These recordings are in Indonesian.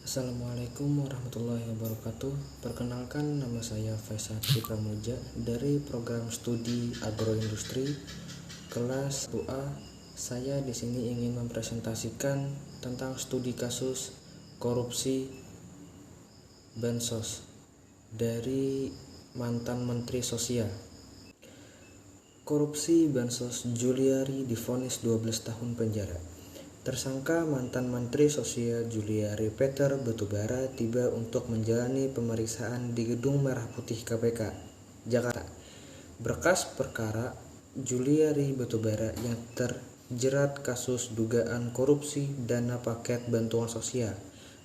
Assalamualaikum warahmatullahi wabarakatuh. Perkenalkan, nama saya Faisal Pramuja dari program studi agroindustri kelas 1A. Saya di sini ingin mempresentasikan tentang studi kasus korupsi Bansos dari mantan Menteri Sosial. Korupsi Bansos, Juliari divonis 12 tahun penjara. Tersangka mantan Menteri Sosial Juliari Peter Batubara tiba untuk menjalani pemeriksaan di Gedung Merah Putih KPK, Jakarta. Berkas perkara Juliari Batubara yang terjerat kasus dugaan korupsi dana paket bantuan sosial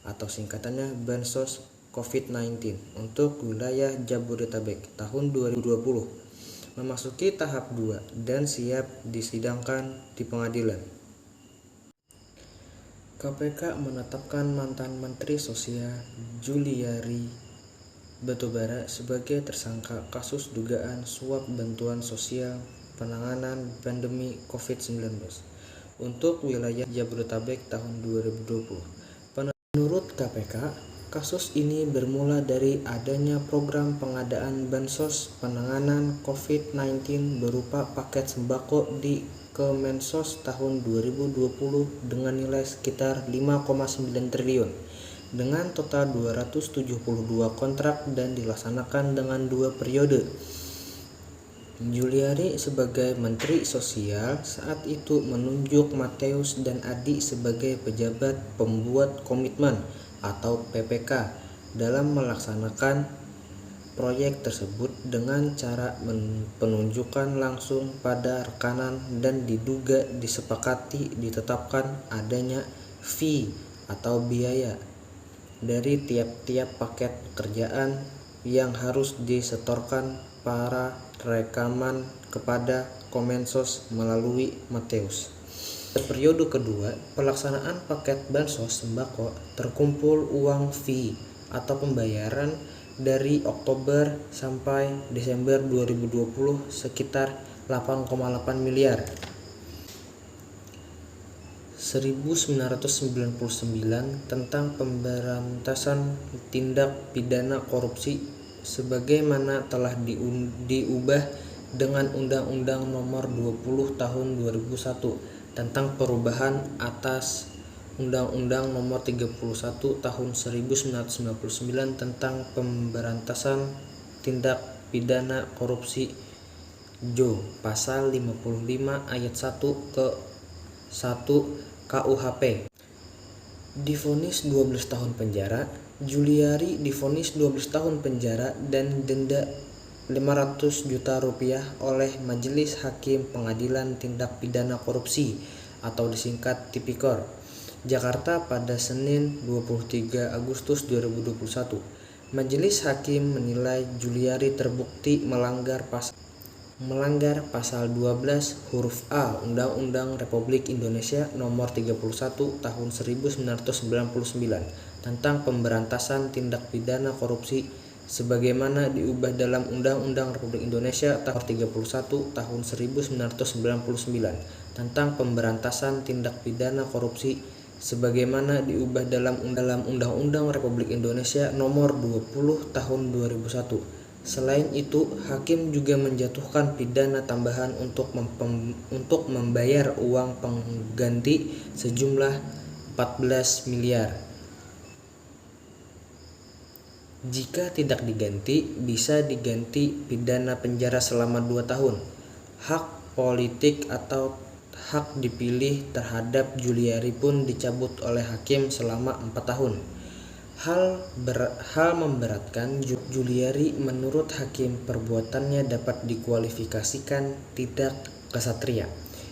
atau singkatannya Bansos COVID-19 untuk wilayah Jabodetabek tahun 2020 memasuki tahap 2 dan siap disidangkan di pengadilan. KPK menetapkan mantan Menteri Sosial Juliari Batubara sebagai tersangka kasus dugaan suap bantuan sosial penanganan pandemi COVID-19 untuk wilayah Jabodetabek tahun 2020. Menurut KPK, kasus ini bermula dari adanya program pengadaan bansos penanganan COVID-19 berupa paket sembako di Kemensos tahun 2020 dengan nilai sekitar 5,9 triliun dengan total 272 kontrak dan dilaksanakan dengan 2 periode. Juliari sebagai Menteri Sosial saat itu menunjuk Mateus dan Adi sebagai pejabat pembuat komitmen atau PPK dalam melaksanakan proyek tersebut dengan cara penunjukan langsung pada rekanan dan diduga disepakati ditetapkan adanya fee atau biaya dari tiap-tiap paket pekerjaan yang harus disetorkan para rekaman kepada Kemensos melalui Mateus. Periode kedua, pelaksanaan paket bansos sembako terkumpul uang fee atau pembayaran dari Oktober sampai Desember 2020 sekitar 8,8 miliar. 1999 tentang pemberantasan tindak pidana korupsi sebagaimana telah diubah dengan Undang-Undang Nomor 20 Tahun 2001 tentang perubahan atas Undang-Undang Nomor 31 Tahun 1999 tentang pemberantasan tindak pidana korupsi JO Pasal 55 Ayat 1 ke 1 KUHP. Divonis 12 tahun penjara, Juliari divonis 12 tahun penjara dan denda 500 juta rupiah oleh Majelis Hakim Pengadilan Tindak Pidana Korupsi atau disingkat Tipikor, Jakarta pada Senin 23 Agustus 2021. Majelis Hakim menilai Juliari terbukti melanggar pasal 12 huruf A Undang-Undang Republik Indonesia Nomor 31 Tahun 1999 tentang pemberantasan tindak pidana korupsi sebagaimana diubah dalam Undang-Undang Republik Indonesia Tahun 31 Tahun 1999 tentang pemberantasan tindak pidana korupsi sebagaimana diubah dalam Undang-Undang Republik Indonesia Nomor 20 Tahun 2001. Selain itu, hakim juga menjatuhkan pidana tambahan untuk membayar uang pengganti sejumlah 14 miliar. Jika tidak diganti, bisa diganti pidana penjara selama 2 tahun. Hak politik atau hak dipilih terhadap Juliari pun dicabut oleh hakim selama 4 tahun. Hal memberatkan Juliari menurut hakim perbuatannya dapat dikualifikasikan tidak kesatria.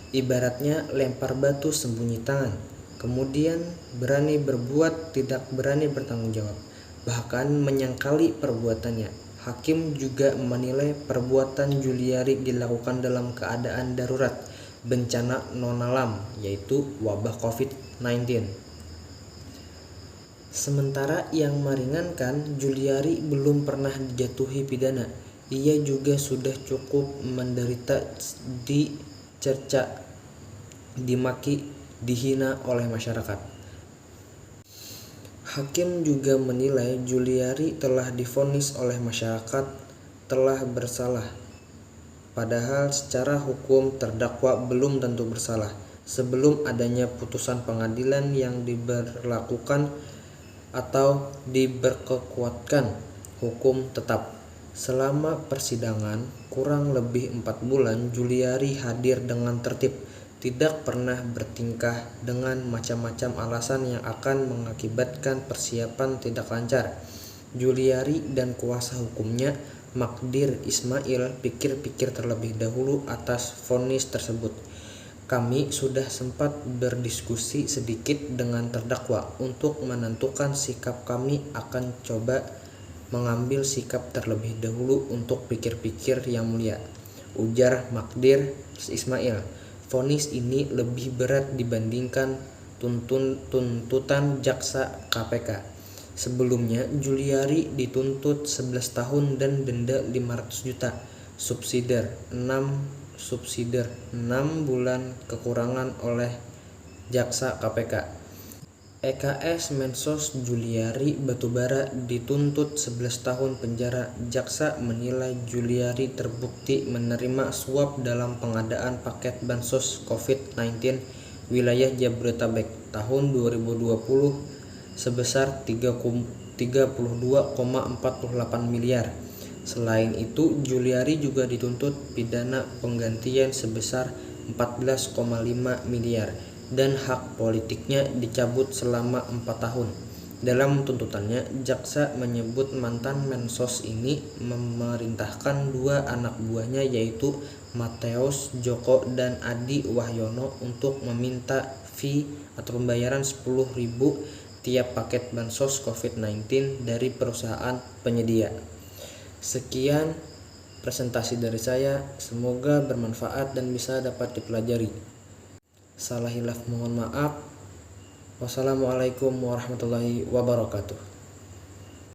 Ibaratnya lempar batu sembunyi tangan, kemudian berani berbuat tidak berani bertanggung jawab, bahkan menyangkali perbuatannya. Hakim juga menilai perbuatan Juliari dilakukan dalam keadaan darurat bencana non-alam yaitu wabah COVID-19. Sementara yang meringankan, Juliari belum pernah dijatuhi pidana. Ia juga sudah cukup menderita dicerca, dimaki, dihina oleh masyarakat. Hakim juga menilai Juliari telah divonis oleh masyarakat telah bersalah, padahal secara hukum terdakwa belum tentu bersalah sebelum adanya putusan pengadilan yang diberlakukan atau diberkekuatkan hukum tetap. Selama persidangan kurang lebih 4 bulan, Juliari hadir dengan tertib, tidak pernah bertingkah dengan macam-macam alasan yang akan mengakibatkan persiapan tidak lancar. Juliari dan kuasa hukumnya, Magdir Ismail, pikir-pikir terlebih dahulu atas vonis tersebut. Kami sudah sempat berdiskusi sedikit dengan terdakwa untuk menentukan sikap. Kami akan coba mengambil sikap terlebih dahulu untuk pikir-pikir yang mulia, ujar Magdir Ismail. Vonis ini lebih berat dibandingkan tuntutan jaksa KPK. Sebelumnya Juliari dituntut 11 tahun dan denda 500 juta, subsidiar 6 bulan kekurangan oleh jaksa KPK. EKS Mensos Juliari Batubara dituntut 11 tahun penjara. Jaksa menilai Juliari terbukti menerima suap dalam pengadaan paket bansos COVID-19 wilayah Jabodetabek tahun 2020 sebesar 32,48 miliar. Selain itu, Juliari juga dituntut pidana penggantian sebesar 14,5 miliar dan hak politiknya dicabut selama 4 tahun. Dalam tuntutannya, jaksa menyebut mantan Mensos ini memerintahkan 2 anak buahnya yaitu Mateus Joko dan Adi Wahyono untuk meminta fee atau pembayaran 10.000 tiap paket bansos COVID-19 dari perusahaan penyedia. Sekian presentasi dari saya, semoga bermanfaat dan bisa dapat dipelajari. Salah hilaf mohon maaf. Wassalamualaikum warahmatullahi wabarakatuh.